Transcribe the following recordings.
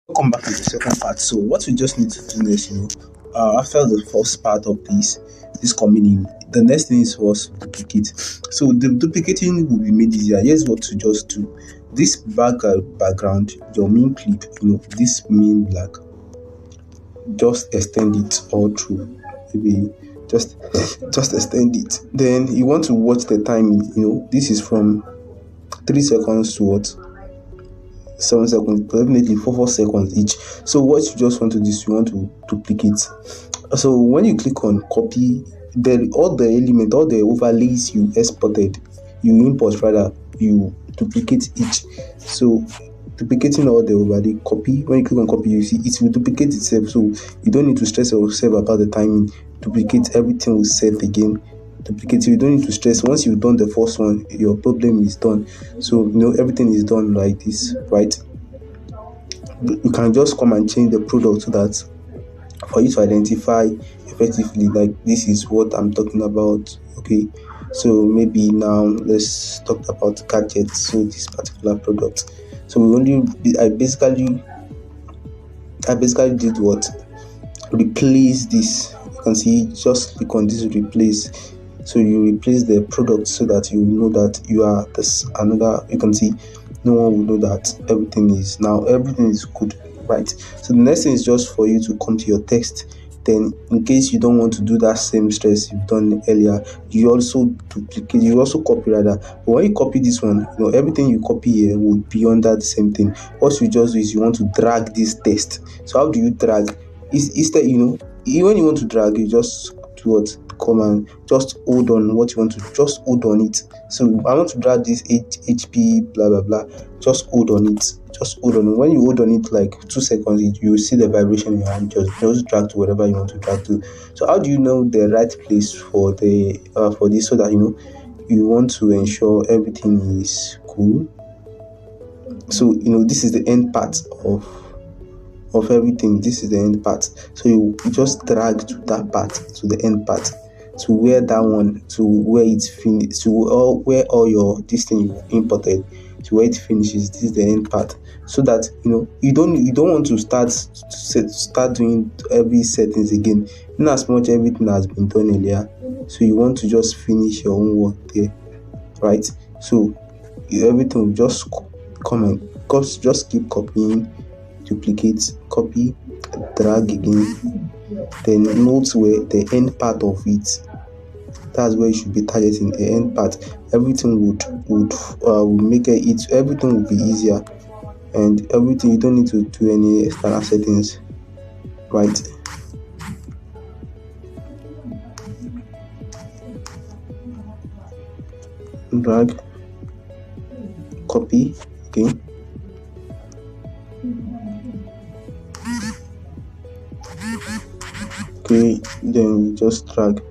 Welcome back to the second part. So what we just need to do next, after the first part of this coming in, the next thing is for us to duplicate. So the duplicating will be made easier. Here's what to just do. This background, your main clip, this main black, just extend it all through. Maybe just just extend it. Then you want to watch the timing. This is from 3 seconds to what? 7 seconds, definitely 4 seconds each. So what you just want to do is you want to duplicate. So when you click on copy, all the element, all the overlays you exported, you import rather, you duplicate each. So duplicating all the overlay, copy. When you click on copy, you see it will duplicate itself. So you don't need to stress yourself about the timing. Duplicate, everything will set again. Duplicate, you don't need to stress. Once you've done the first one, your problem is done. So everything is done like this, right? You can just come and change the product so that for you to identify effectively, like, this is what I'm talking about. Okay, so maybe now let's talk about gadgets. So this particular product, so I basically did what? Replace this. You can see, just click on this replace. So you replace the product so that you know that you are this another. You can see no one will know that everything is good, right? So the next thing is just for you to come to your text. Then in case you don't want to do that same stress you've done earlier, you also duplicate, you also copy rather. But when you copy this one, everything you copy here will be under the same thing. What you just do is you want to drag this text. So how do you drag? Instead, when you want to drag, you just do what? Come and just hold on what you want to, just hold on it. So I want to drag this HP blah blah blah. Just hold on it. Just hold on. When you hold on it like 2 seconds, you see the vibration in your hand. Just drag to wherever you want to drag to. So how do you know the right place for this, so that you want to ensure everything is cool? So this is the end part of everything. This is the end part. So you just drag to that part, to the end part, to where that one, to where it's finished, to where all your this thing you imported, to where it finishes. This is the end part, so that you don't want to start doing every settings again. In as much everything has been done earlier, so you want to just finish your own work there, right? So everything will just come and just keep copying, duplicate, copy, drag again. Then note where the end part of it, that's where you should be targeting the end part. Everything would make it, everything will be easier, and everything, you don't need to do any external settings, right? Drag, copy again. Okay, then you just drag.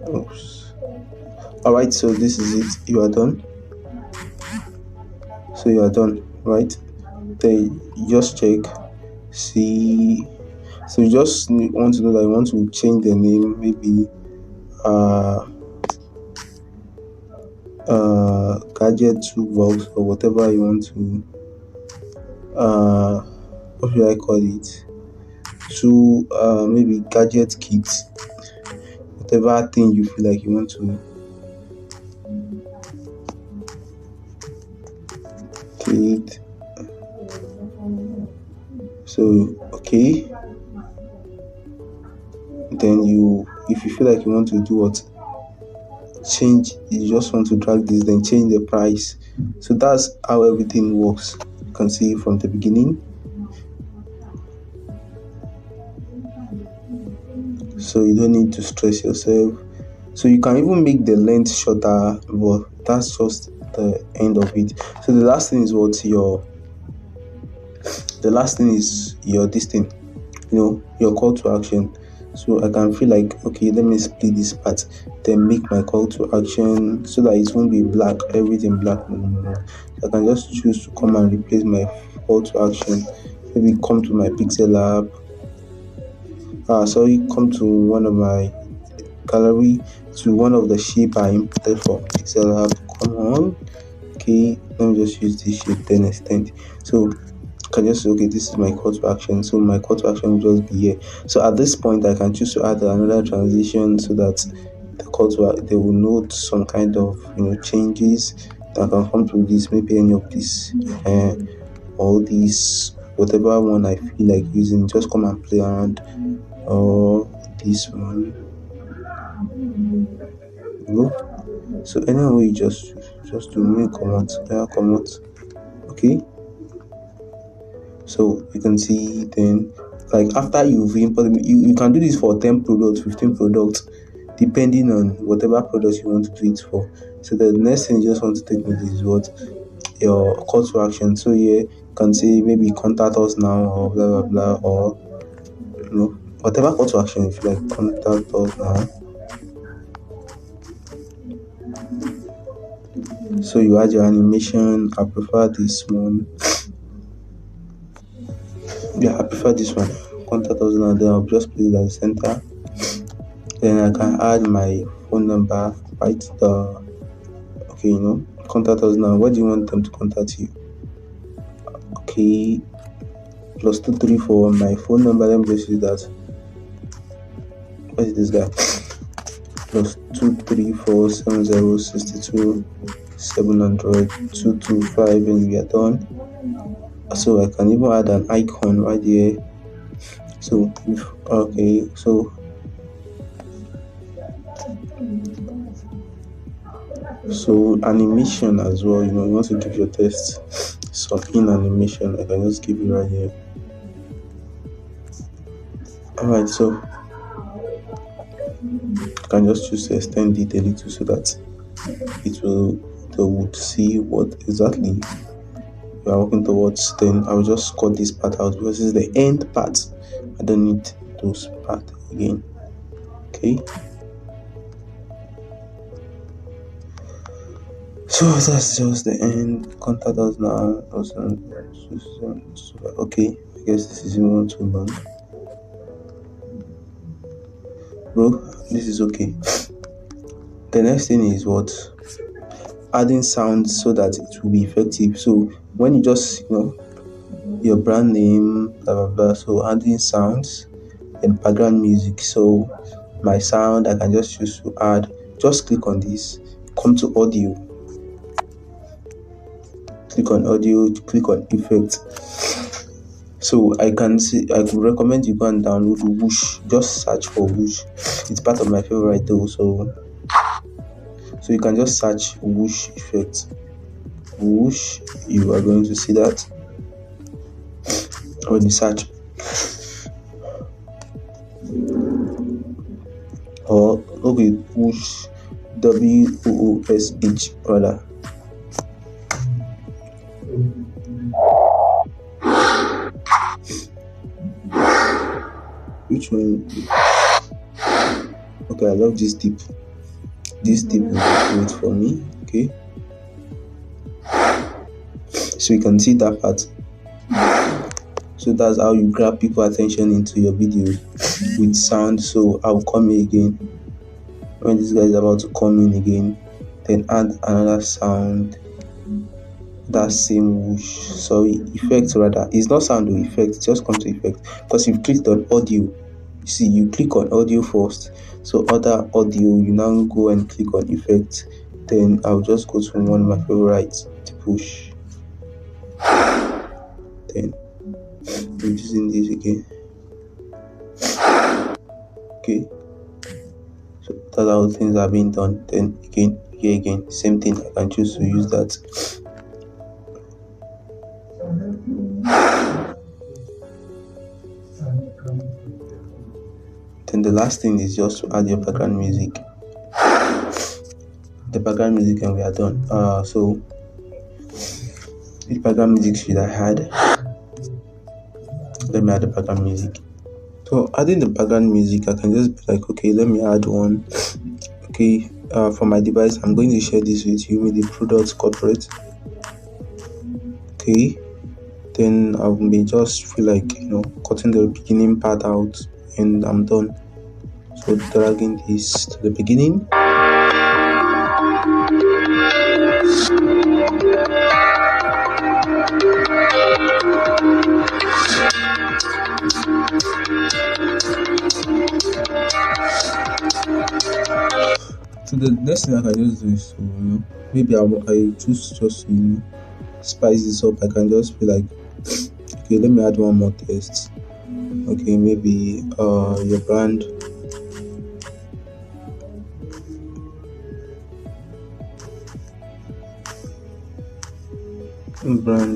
Oops. All right, so this is it. You are done. So you are done, right? Then you just check, see. So you just want to know that you want to change the name, maybe gadget toolbox or whatever you want to. What should I call it? To maybe gadget kits, whatever thing you feel like you want to create. So okay, then if you feel like you want to do what, change, you just want to drag this, then change the price. So that's how everything works. You can see from the beginning. So you don't need to stress yourself. So you can even make the length shorter, but that's just the end of it. So the last thing is this thing, your call to action. So I can feel like, okay, let me split this part, then make my call to action so that it won't be black, everything black. No. So I can just choose to come and replace my call to action. Maybe come to my pixel app. Come to one of my gallery, to one of the shape I imported from pixel app. Come on. Okay, let me just use this shape, then extend. So can just say, okay, this is my call to action. So my call to action will just be here. So at this point, I can choose to add another transition so that the call to they will note some kind of changes that can come to this, maybe any of this, all these, whatever one I feel like using, just come and play around, or this one, So anyway, you just to make come out, okay. So you can see then, like after you've imported, you can do this for 10 products, 15 products, depending on whatever products you want to do it for. So the next thing you just want to take notice is what your call to action. So here you can say maybe contact us now, or blah blah blah, or whatever call to action, if you like, contact us now. So you add your animation. I prefer this one. Yeah, I prefer this one. Contact us now. Then I'll just place it at the center. Then I can add my phone number. Right? Okay, contact us now. What do you want them to contact you? Okay, +234. My phone number. Let me just use that. What is this guy? +234 7062 700 225, and we are done. So I can even add an icon right here. So animation as well. You want to give your test some animation, I can just give it right here. Alright, so I can just choose to extend it a little so that they would see what exactly we are working towards. Then I will just cut this part out because this is the end part. I don't need those parts again. Okay. So that's just the end. Contact us now. Okay, I guess this is even too long. Bro, this is okay. The next thing is what? Adding sound so that it will be effective. So when you just, your brand name, blah blah blah. So adding sounds and background music. So my sound, I can just choose to add. Just click on this. Come to audio. Click on audio. Click on effect. So I could recommend you go and download Whoosh. Just search for Whoosh. It's part of my favorite though. So you can just search Whoosh effect. Whoosh, you are going to see that when you search. Or okay, Whoosh, WOOSH rather. Which one? Okay, I love this tip. This tip will do it for me. Okay, so you can see that part. So that's how you grab people's attention into your video with sound. So I'll come in again when this guy is about to come in again, then add another sound, that same whoosh. Sorry, effect rather. It's not sound or effect, just come to effect because you've clicked on audio. You see, you click on audio first, so other audio, you now go and click on effect. Then I'll just go to one of my favorites, to push. Then I'm using this again. Okay, so that's how things are being done. Then again, here again, same thing. I can choose to use that. Then the last thing is just to add your background music. The background music, and we are done. So which background music should I add? Let me add the background music. So adding the background music, I can just be like, okay, let me add one. Okay, for my device, I'm going to share this with you, with the products corporate. Okay, then I may just feel like cutting the beginning part out, and I'm done. So dragging this to the beginning. the next thing I can just do is to, maybe I choose just to, spice this up. I can just be like, okay, let me add one more test. Okay, maybe your brand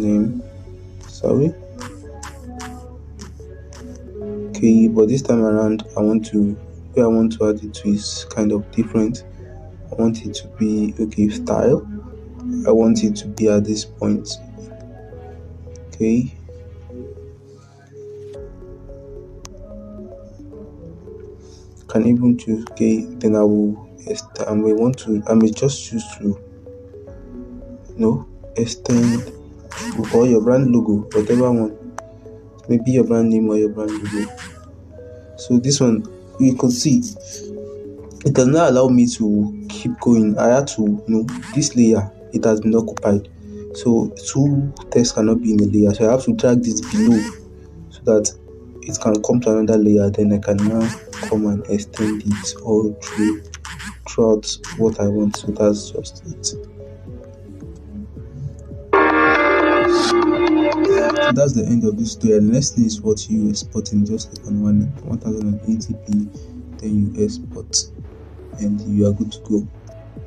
name. Sorry. Okay, but this time around, where I want to add it to is kind of different. I want it to be okay style. I want it to be at this point. Okay, can even choose. Okay, then I may want to. I may just choose to, extend or your brand logo, whatever one. Maybe your brand name or your brand logo. So this one, you can see, it does not allow me to keep going. I had to, this layer, it has been occupied. So two text cannot be in a layer. So I have to drag this below so that it can come to another layer. Then I can now come and extend it all throughout what I want. So that's just it. So that's the end of this tutorial. The next thing is what you exporting. Just like on 1080p, then you export and you are good to go.